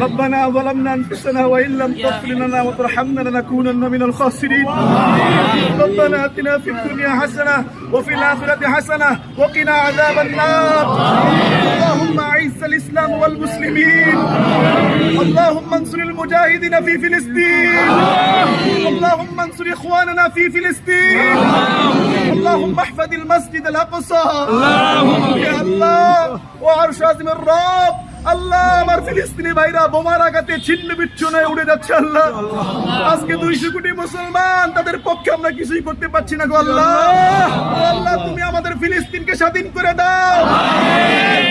ربنا ظلمنا أنفسنا وإن لم تغفر لنا وترحمنا لنكونن من الخاسرين ربنا آتنا في الدنيا حسنة وفي الآخرة حسنة وقنا عذاب النار اللهم أعز الإسلام والمسلمين اللهم انصر المجاهدين في فلسطين اللهم انصر إخواننا في فلسطين اللهم احفظ المسجد الأقصى يا الله وعرش عظيم الرب আল্লাহ আমার ফিলিস্তিনি ভাইরা বোমার আঘাতে ছিন্ন বিচ্ছিন্ন হয়ে উড়ে যাচ্ছে আল্লাহ আজকে 200 কোটি মুসলমান তাদের পক্ষে আমরা কিছুই করতে পারছি না গো আল্লাহ আল্লাহ তুমি আমাদের ফিলিস্তিনকে স্বাধীন করে দাও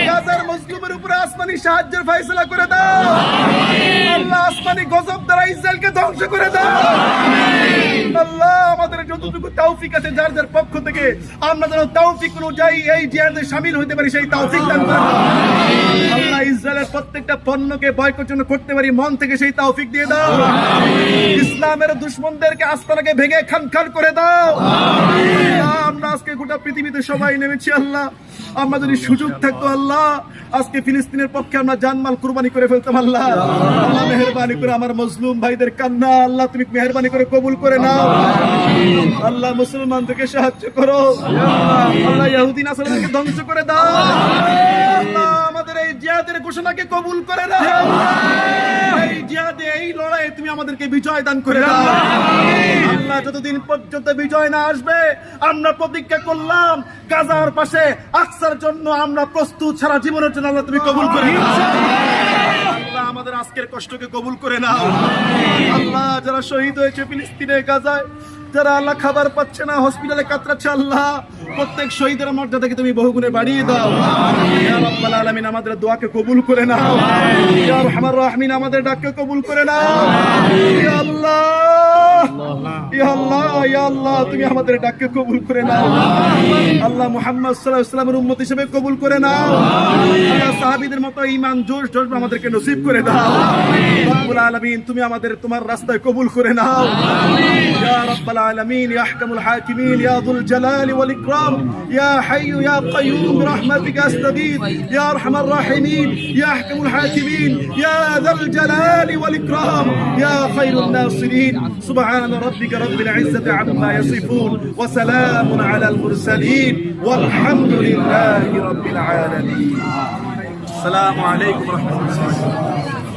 গাজার মজলুমের উপরে আসমানি সাহায্যের ফয়সালা করে দাও আল্লাহ আসমানি গজব দ্বারা ইসরায়েলকে ধ্বংস করে দাও আল্লাহ আমাদের যতটুকু তৌফিক আছে যার যার পক্ষ থেকে আমরা যেন তৌফিক অনুযায়ী এই জিহাদে শামিল হতে পারি সেই তৌফিক দান করে দাও আল্লাহ ইসরায়েলের প্রত্যেকটা পণ্যকে বয়কট করতে পারি মন থেকে সেই তৌফিক দিয়ে দাও ইসলামের দুশমনদেরকে আস্তানাকে ভেঙে খান করে দাও আল্লাহ আমরা আজকে গোটা পৃথিবীতে সবাই নেমেছি আল্লাহ আমরা যদি সুযোগ থাকতো আল্লাহ আজকে ফিলিস্তিনের পক্ষে আমরা জানমাল কুরবানি করে ফেলতাম আল্লাহ আল্লাহ মেহেরবানি করে আমার মজলুম ভাইদের কান্না আল্লাহ তুমি মেহেরবানি করে কবুল করে নাও আল্লাহ মুসলমানদেরকে সাহায্য করো আল্লাহ ইহুদি নাসারাকে ধ্বংস করে দাও আল্লাহ আমাদের এই জিহাদের ঘোষণাকে কবুল করে নাও এই জিহাদে এই লড়াইয়ে তুমি আমাদেরকে বিজয় দান করে দাও আল্লাহ যতদিন পর্যন্ত বিজয় না আসবে আমরা প্রতিজ্ঞা করলাম গাজার পাশে আকসার জন্য আমরা প্রস্তুত সারা জীবনের জন্য আল্লাহ তুমি কবুল করে নাও আল্লাহ আমাদের আজকের কষ্টকে কবুল করে নাও আল্লাহ যারা শহীদ হয়েছে ফিলিস্তিনে গাজায় যারা আল্লাহ খাবার পাচ্ছে না হসপিটালে কাতরাচ্ছে আল্লাহ প্রত্যেক শহীদের মর্যাদাকে তুমি বহুগুণে বাড়িয়ে দাও ইয়া রাব্বাল আলামিন আমাদের দোয়াকে কবুল করে নাও ইয়া আরহামার রাহিমিন আমাদের ডাককে কবুল করে নাও ইয়া আল্লাহ ইয়া আল্লাহ ইয়া আল্লাহ তুমি আমাদের ডাককে কবুল করে নাও আল্লাহ মুহাম্মদ সাল্লাল্লাহু আলাইহি ওয়াসাল্লামের উম্মত হিসেবে কবুল করে নাও আল্লাহ সাহাবীদের মতো ঈমান জোশ আমাদেরকে নসিব করে দাও রব্বুল আলামিন তুমি আমাদের তোমার রাস্তায় কবুল করে নাও ইয়া রাব্বাল العالمين يا أحكم الحاكمين يا ذو الجلال والإكرام يا حي يا قيوم برحمتك أستغيث يا أرحم الراحمين يا أحكم الحاكمين يا ذا الجلال والإكرام يا خير الناصرين سبحان ربك رب العزة عما يصفون وسلام على المرسلين والحمد لله رب العالمين السلام عليكم ورحمة الله